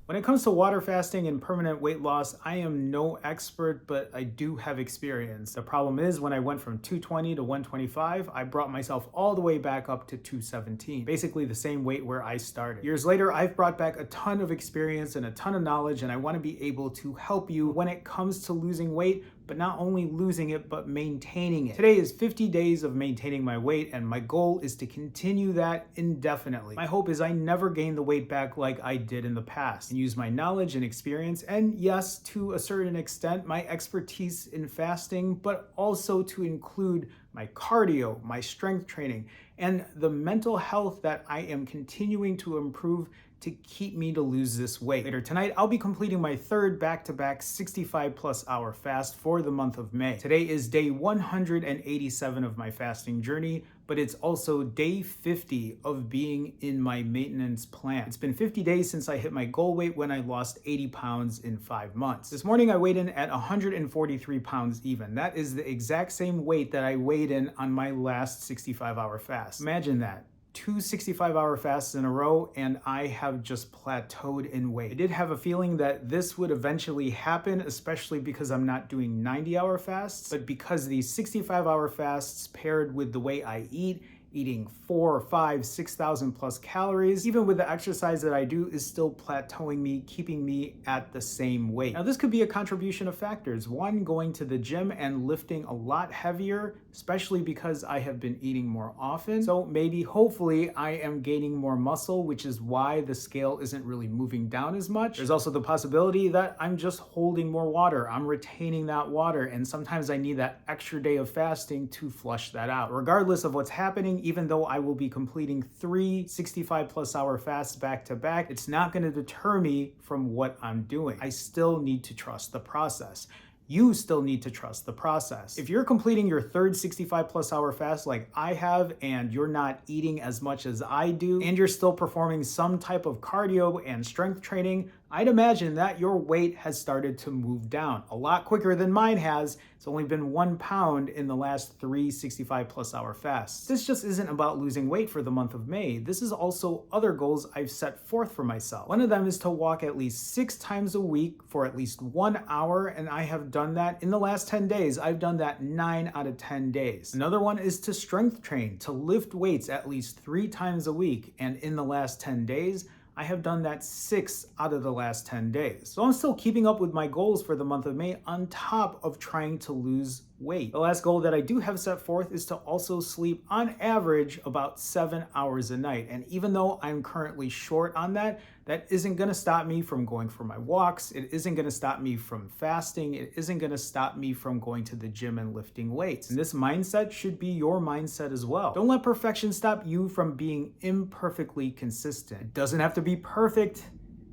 When it comes to water fasting and permanent weight loss, I am no expert, but I do have experience. The problem is when I went from 220 to 125, I brought myself all the way back up to 217, basically the same weight where I started. Years later, I've brought back a ton of experience and a ton of knowledge, and I want to be able to help you when it comes to losing weight, but not only losing it, but maintaining it. Today is 50 days of maintaining my weight, and my goal is to continue that indefinitely. My hope is I never gain the weight back like I did in the past, and use my knowledge and experience, and yes, to a certain extent, my expertise in fasting, but also to include my cardio, my strength training, and the mental health that I am continuing to improve to keep me to lose this weight. Later tonight, I'll be completing my third back-to-back 65-plus-hour fast for the month of May. Today is day 187 of my fasting journey, but it's also day 50 of being in my maintenance plan. It's been 50 days since I hit my goal weight when I lost 80 pounds in 5 months. This morning I weighed in at 143 pounds even. That is the exact same weight that I weighed in on my last 65-hour fast. Imagine that. 2 65-hour fasts in a row, and I have just plateaued in weight. I did have a feeling that this would eventually happen, especially because I'm not doing 90-hour fasts, but because these 65-hour fasts paired with the way I eat, eating 4, 5, 6,000 plus calories, even with the exercise that I do, is still plateauing me, keeping me at the same weight. Now, this could be a contribution of factors. One, going to the gym and lifting a lot heavier, especially because I have been eating more often. So maybe, hopefully, I am gaining more muscle, which is why the scale isn't really moving down as much. There's also the possibility that I'm just holding more water. I'm retaining that water, and sometimes I need that extra day of fasting to flush that out. Regardless of what's happening, even though I will be completing 3 65-plus-hour fasts back to back, it's not going to deter me from what I'm doing. I still need to trust the process. You still need to trust the process. If you're completing your third 65-plus-hour fast like I have, and you're not eating as much as I do, and you're still performing some type of cardio and strength training, I'd imagine that your weight has started to move down a lot quicker than mine has. It's only been 1 pound in the last 3 65-plus-hour fasts. This just isn't about losing weight for the month of May. This is also other goals I've set forth for myself. One of them is to walk at least 6 times a week for at least 1 hour, and I have done that in the last 10 days. I've done that 9 out of 10 days. Another one is to strength train, to lift weights at least 3 times a week, and in the last 10 days, I have done that 6 out of the last 10 days. So I'm still keeping up with my goals for the month of May on top of trying to lose weight. The last goal that I do have set forth is to also sleep on average about 7 hours a night. And even though I'm currently short on that, that isn't gonna stop me from going for my walks. It isn't gonna stop me from fasting. It isn't gonna stop me from going to the gym and lifting weights. And this mindset should be your mindset as well. Don't let perfection stop you from being imperfectly consistent. It doesn't have to be perfect.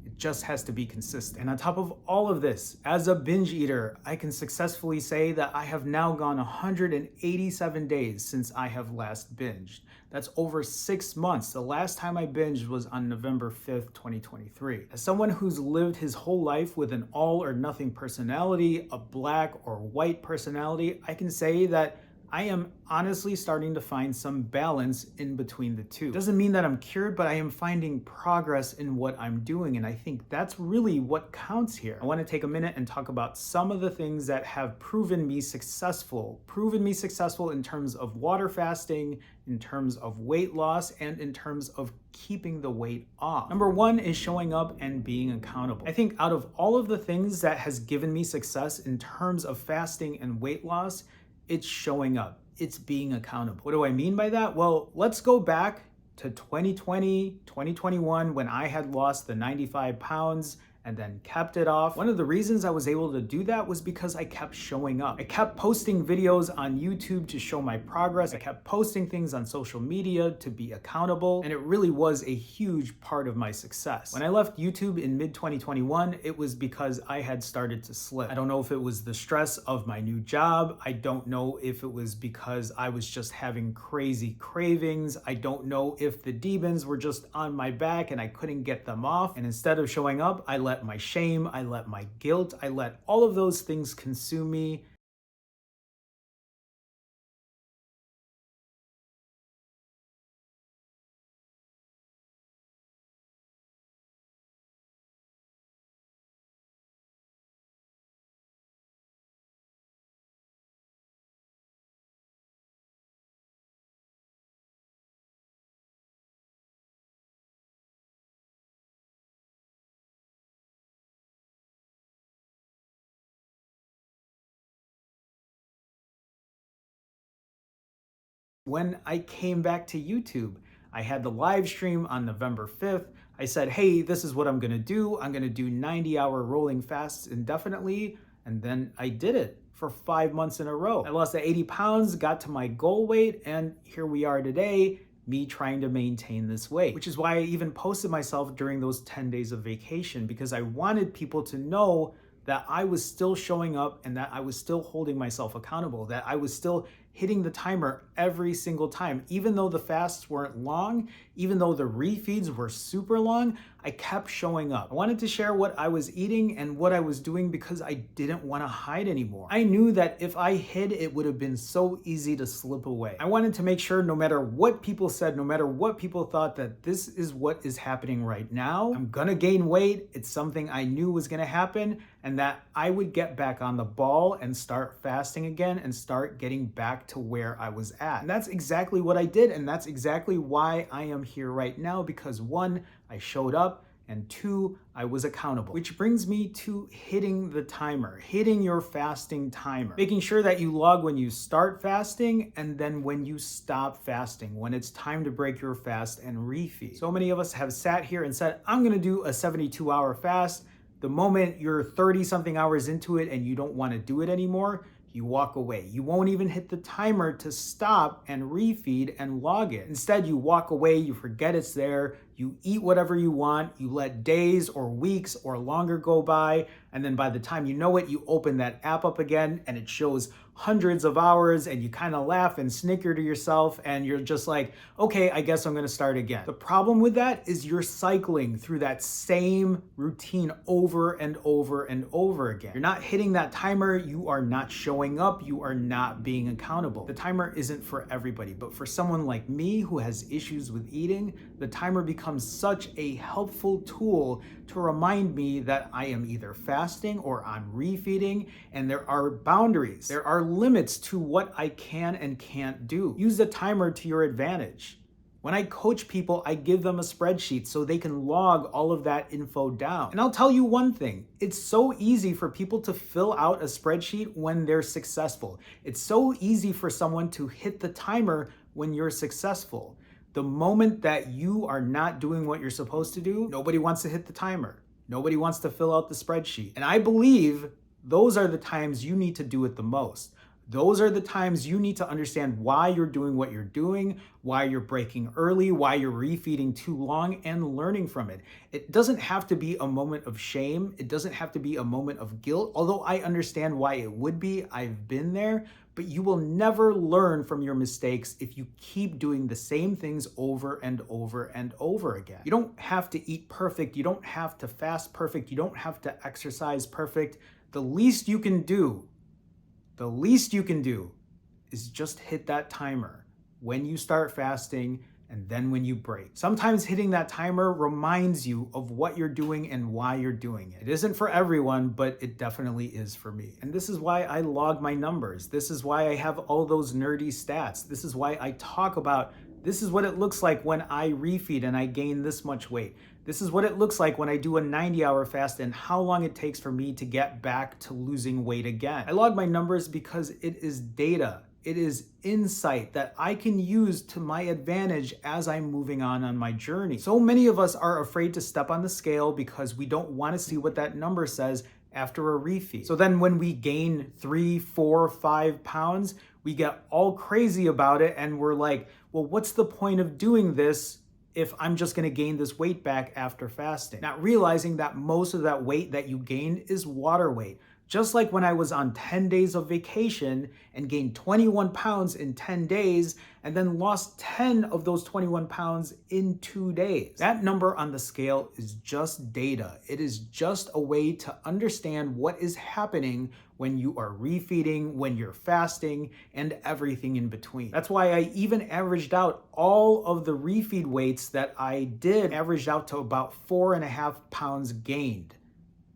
It just has to be consistent. And on top of all of this, as a binge eater, I can successfully say that I have now gone 187 days since I have last binged. That's over 6 months. The last time I binged was on November 5th, 2023. As someone who's lived his whole life with an all or nothing personality, a black or white personality, I can say that I am honestly starting to find some balance in between the two. Doesn't mean that I'm cured, but I am finding progress in what I'm doing, and I think that's really what counts here. I want to take a minute and talk about some of the things that have proven me successful in terms of water fasting, in terms of weight loss, and in terms of keeping the weight off. Number one is showing up and being accountable. I think out of all of the things that has given me success in terms of fasting and weight loss, it's showing up. It's being accountable. What do I mean by that? Well, let's go back to 2020, 2021, when I had lost the 95 pounds and then kept it off. One of the reasons I was able to do that was because I kept showing up. I kept posting videos on YouTube to show my progress. I kept posting things on social media to be accountable, and it really was a huge part of my success. When I left YouTube in mid-2021, it was because I had started to slip. I don't know if it was the stress of my new job. I don't know if it was because I was just having crazy cravings. I don't know if the demons were just on my back and I couldn't get them off. And instead of showing up, I let my shame, I let my guilt, I let all of those things consume me. When I came back to YouTube, I had the live stream on November 5th. I said, hey, this is what I'm gonna do. I'm gonna do 90-hour rolling fasts indefinitely. And then I did it for 5 months in a row. I lost the 80 pounds, got to my goal weight, and here we are today, me trying to maintain this weight, which is why I even posted myself during those 10 days of vacation, because I wanted people to know that I was still showing up and that I was still holding myself accountable, that I was still hitting the timer every single time. Even though the fasts weren't long, even though the refeeds were super long, I kept showing up. I wanted to share what I was eating and what I was doing because I didn't want to hide anymore. I knew that if I hid, it would have been so easy to slip away. I wanted to make sure no matter what people said, no matter what people thought, that this is what is happening right now. I'm gonna gain weight. It's something I knew was gonna happen, and that I would get back on the ball and start fasting again and start getting back to where I was at. And that's exactly what I did, and that's exactly why I am here right now, because one, I showed up, and two, I was accountable. Which brings me to hitting the timer, hitting your fasting timer, making sure that you log when you start fasting and then when you stop fasting, when it's time to break your fast and refeed. So many of us have sat here and said, I'm gonna do a 72-hour fast. The moment you're 30 something hours into it and you don't want to do it anymore, you walk away. You won't even hit the timer to stop and refeed and log it. Instead, you walk away, you forget it's there, you eat whatever you want, you let days or weeks or longer go by, and then by the time you know it, you open that app up again and it shows hundreds of hours and you kind of laugh and snicker to yourself and you're just like, okay, I guess I'm gonna start again. The problem with that is you're cycling through that same routine over and over and over again. You're not hitting that timer, you are not showing up, you are not being accountable. The timer isn't for everybody, but for someone like me who has issues with eating, the timer becomes such a helpful tool to remind me that I am either fasting or I'm refeeding, and there are boundaries. There are limits to what I can and can't do. Use the timer to your advantage. When I coach people, I give them a spreadsheet so they can log all of that info down. And I'll tell you one thing, it's so easy for people to fill out a spreadsheet when they're successful. It's so easy for someone to hit the timer when you're successful. The moment that you are not doing what you're supposed to do, nobody wants to hit the timer. Nobody wants to fill out the spreadsheet. And I believe those are the times you need to do it the most. Those are the times you need to understand why you're doing what you're doing, why you're breaking early, why you're refeeding too long, and learning from it. It doesn't have to be a moment of shame. It doesn't have to be a moment of guilt, although I understand why it would be. I've been there, but you will never learn from your mistakes if you keep doing the same things over and over and over again. You don't have to eat perfect. You don't have to fast perfect. You don't have to exercise perfect. The least you can do is just hit that timer when you start fasting and then when you break. Sometimes hitting that timer reminds you of what you're doing and why you're doing it. It isn't for everyone, but it definitely is for me. And this is why I log my numbers. This is why I have all those nerdy stats. This is why I talk about, this is what it looks like when I refeed and I gain this much weight. This is what it looks like when I do a 90-hour fast and how long it takes for me to get back to losing weight again. I log my numbers because it is data. It is insight that I can use to my advantage as I'm moving on my journey. So many of us are afraid to step on the scale because we don't want to see what that number says after a refeed. So then when we gain 3, 4, 5 pounds, we get all crazy about it and we're like, well, what's the point of doing this if I'm just gonna gain this weight back after fasting? Not realizing that most of that weight that you gained is water weight. Just like when I was on 10 days of vacation and gained 21 pounds in 10 days and then lost 10 of those 21 pounds in 2 days. That number on the scale is just data. It is just a way to understand what is happening when you are refeeding, when you're fasting, and everything in between. That's why I even averaged out all of the refeed weights that I did, averaged out to about 4.5 pounds gained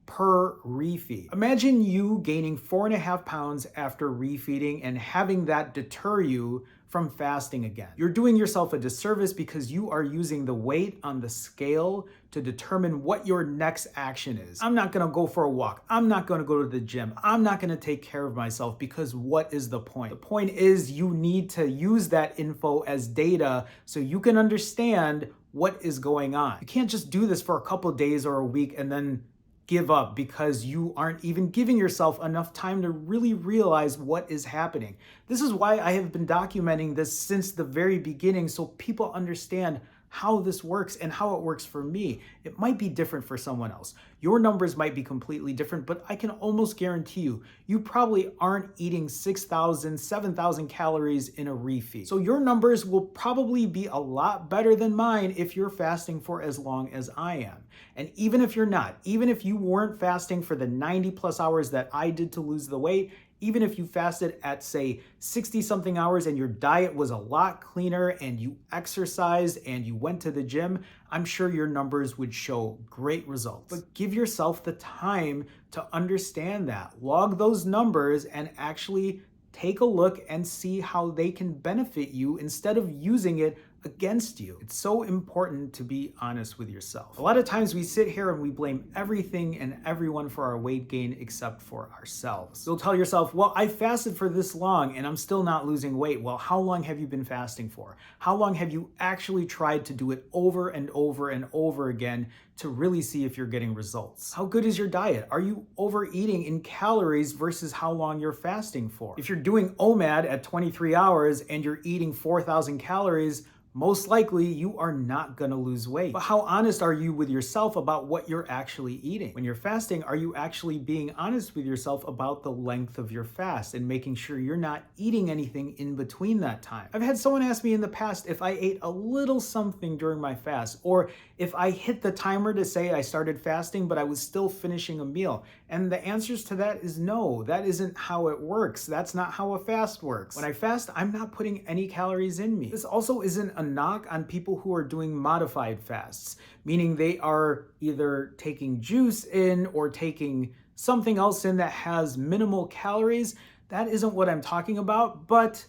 per refeed. Imagine you gaining 4.5 pounds after refeeding and having that deter you from fasting again. You're doing yourself a disservice because you are using the weight on the scale to determine what your next action is. I'm not gonna go for a walk. I'm not gonna go to the gym. I'm not gonna take care of myself because what is the point? The point is you need to use that info as data so you can understand what is going on. You can't just do this for a couple days or a week and then give up because you aren't even giving yourself enough time to really realize what is happening. This is why I have been documenting this since the very beginning so people understand how this works and how it works for me. It might be different for someone else. Your numbers might be completely different, but I can almost guarantee you probably aren't eating 6,000, 7,000 calories in a refeed. So your numbers will probably be a lot better than mine if you're fasting for as long as I am. And even if you're not, even if you weren't fasting for the 90 plus hours that I did to lose the weight, even if you fasted at, say, 60 something hours and your diet was a lot cleaner and you exercised and you went to the gym, I'm sure your numbers would show great results. But give yourself the time to understand that. Log those numbers and actually take a look and see how they can benefit you instead of using it against you. It's so important to be honest with yourself. A lot of times we sit here and we blame everything and everyone for our weight gain except for ourselves. You'll tell yourself, well, I fasted for this long and I'm still not losing weight. Well, how long have you been fasting for? How long have you actually tried to do it over and over and over again to really see if you're getting results? How good is your diet? Are you overeating in calories versus how long you're fasting for? If you're doing OMAD at 23 hours and you're eating 4,000 calories, most likely you are not gonna lose weight. But how honest are you with yourself about what you're actually eating? When you're fasting, are you actually being honest with yourself about the length of your fast and making sure you're not eating anything in between that time? I've had someone ask me in the past if I ate a little something during my fast, or if I hit the timer to say I started fasting, but I was still finishing a meal. And the answers to that is no, that isn't how it works. That's not how a fast works. When I fast, I'm not putting any calories in me. This also isn't a knock on people who are doing modified fasts, meaning they are either taking juice in or taking something else in that has minimal calories. That isn't what I'm talking about, but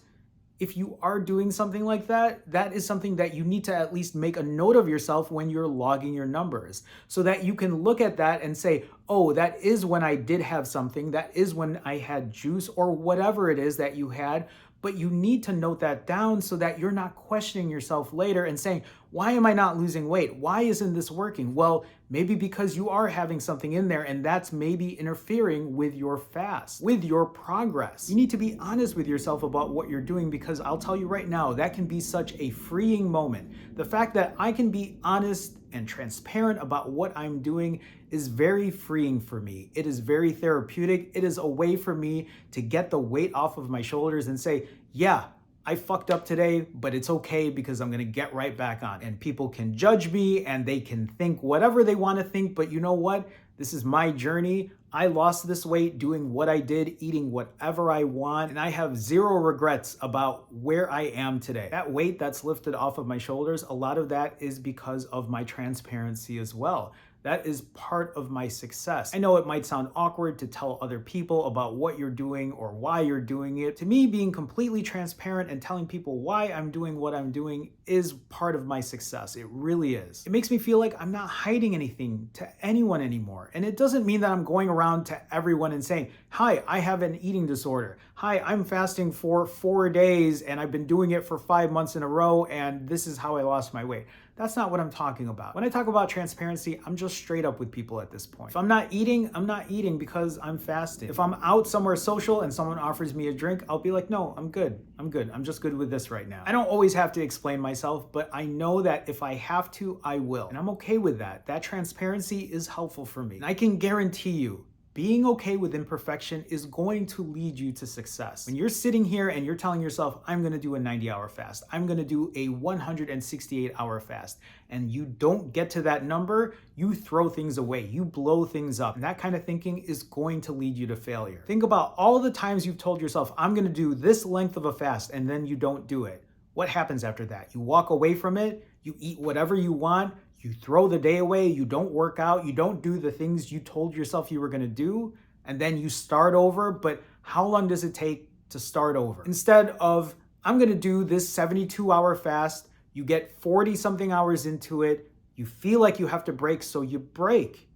if you are doing something like that, that is something that you need to at least make a note of yourself when you're logging your numbers so that you can look at that and say, oh, that is when I did have something, that is when I had juice or whatever it is that you had. But you need to note that down so that you're not questioning yourself later and saying, why am I not losing weight? Why isn't this working? Well, maybe because you are having something in there and that's maybe interfering with your fast, with your progress. You need to be honest with yourself about what you're doing because I'll tell you right now, that can be such a freeing moment. The fact that I can be honest and transparent about what I'm doing is very freeing for me. It is very therapeutic. It is a way for me to get the weight off of my shoulders and say, yeah, I fucked up today, but it's okay because I'm gonna get right back on. And people can judge me and they can think whatever they wanna think, but you know what? This is my journey. I lost this weight doing what I did, eating whatever I want, and I have zero regrets about where I am today. That weight that's lifted off of my shoulders, a lot of that is because of my transparency as well. That is part of my success. I know it might sound awkward to tell other people about what you're doing or why you're doing it. To me, being completely transparent and telling people why I'm doing what I'm doing is part of my success. It really is. It makes me feel like I'm not hiding anything to anyone anymore. And it doesn't mean that I'm going around to everyone and saying, hi, I have an eating disorder. Hi, I'm fasting for 4 days and I've been doing it for 5 months in a row and this is how I lost my weight. That's not what I'm talking about. When I talk about transparency, I'm just straight up with people at this point. If I'm not eating, I'm not eating because I'm fasting. If I'm out somewhere social and someone offers me a drink, I'll be like, no, I'm good. I'm just good with this right now. I don't always have to explain myself, but I know that if I have to, I will. And I'm okay with that. That transparency is helpful for me. And I can guarantee you, being okay with imperfection is going to lead you to success. When you're sitting here and you're telling yourself, I'm gonna do a 90-hour fast, I'm gonna do a 168-hour fast, and you don't get to that number, you throw things away, you blow things up. And that kind of thinking is going to lead you to failure. Think about all the times you've told yourself, I'm gonna do this length of a fast, and then you don't do it. What happens after that? You walk away from it, you eat whatever you want, you throw the day away, you don't work out, you don't do the things you told yourself you were gonna do, and then you start over, but how long does it take to start over? Instead of I'm gonna do this 72-hour fast. You get 40 something hours into it. You feel like you have to break, so you break.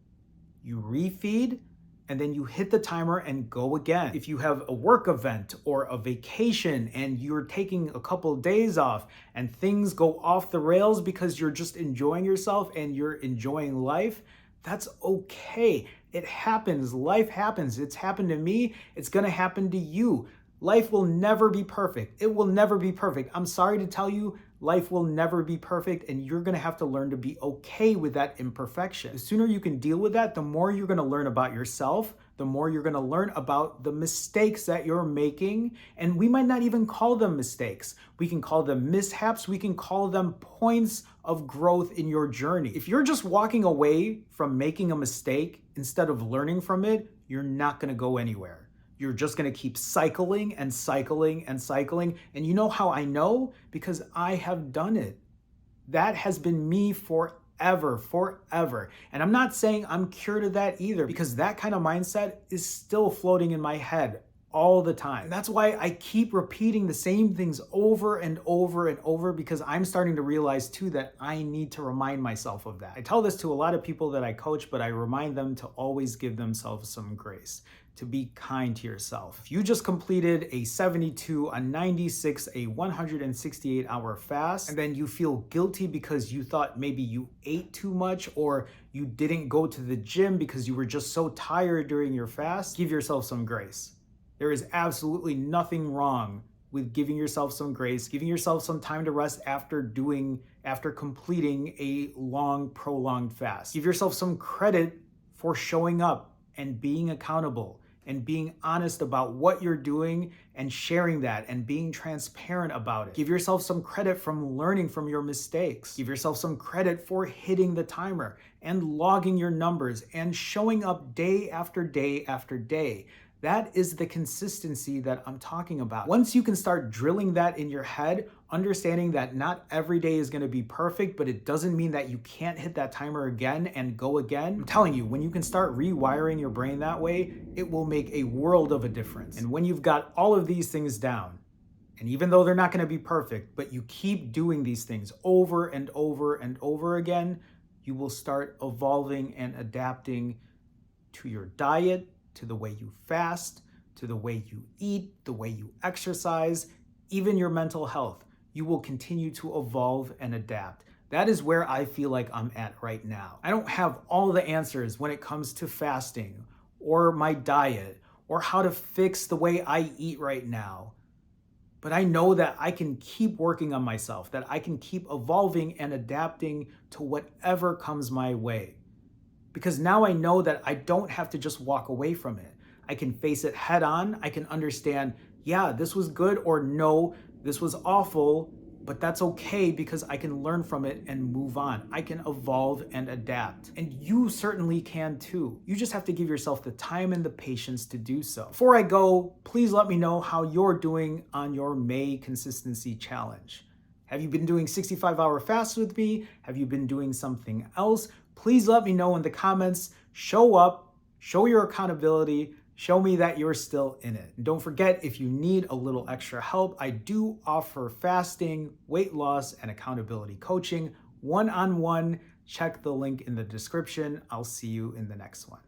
You refeed, and then you hit the timer and go again. If you have a work event or a vacation and you're taking a couple of days off and things go off the rails because you're just enjoying yourself and you're enjoying life, that's okay. It happens. Life happens. It's happened to me. It's gonna happen to you. Life will never be perfect. It will never be perfect. I'm sorry to tell you, life will never be perfect, and you're gonna have to learn to be okay with that imperfection. The sooner you can deal with that, the more you're gonna learn about yourself, the more you're gonna learn about the mistakes that you're making. And we might not even call them mistakes. We can call them mishaps. We can call them points of growth in your journey. If you're just walking away from making a mistake instead of learning from it, you're not gonna go anywhere. You're just gonna keep cycling and cycling and cycling. And you know how I know? Because I have done it. That has been me forever. And I'm not saying I'm cured of that either, because that kind of mindset is still floating in my head all the time. And that's why I keep repeating the same things over and over and over, because I'm starting to realize too that I need to remind myself of that. I tell this to a lot of people that I coach, but I remind them to always give themselves some grace, to be kind to yourself. If you just completed a 72, a 96, a 168-hour fast, and then you feel guilty because you thought maybe you ate too much or you didn't go to the gym because you were just so tired during your fast, give yourself some grace. There is absolutely nothing wrong with giving yourself some grace, giving yourself some time to rest after completing a long, prolonged fast. Give yourself some credit for showing up and being accountable and being honest about what you're doing and sharing that and being transparent about it. Give yourself some credit from learning from your mistakes. Give yourself some credit for hitting the timer and logging your numbers and showing up day after day after day. That is the consistency that I'm talking about. Once you can start drilling that in your head, understanding that not every day is gonna be perfect, but it doesn't mean that you can't hit that timer again and go again. I'm telling you, when you can start rewiring your brain that way, it will make a world of a difference. And when you've got all of these things down, and even though they're not gonna be perfect, but you keep doing these things over and over and over again, you will start evolving and adapting to your diet, to the way you fast, to the way you eat, the way you exercise, even your mental health. You will continue to evolve and adapt. That is where I feel like I'm at right now. I don't have all the answers when it comes to fasting or my diet or how to fix the way I eat right now. But I know that I can keep working on myself, that I can keep evolving and adapting to whatever comes my way. Because now I know that I don't have to just walk away from it. I can face it head on. I can understand, yeah, this was good, or no, this was awful, but that's okay because I can learn from it and move on. I can evolve and adapt. And you certainly can too. You just have to give yourself the time and the patience to do so. Before I go, please let me know how you're doing on your May consistency challenge. Have you been doing 65-hour fasts with me? Have you been doing something else? Please let me know in the comments. Show up, show your accountability, show me that you're still in it. And don't forget, if you need a little extra help, I do offer fasting, weight loss, and accountability coaching one-on-one. Check the link in the description. I'll see you in the next one.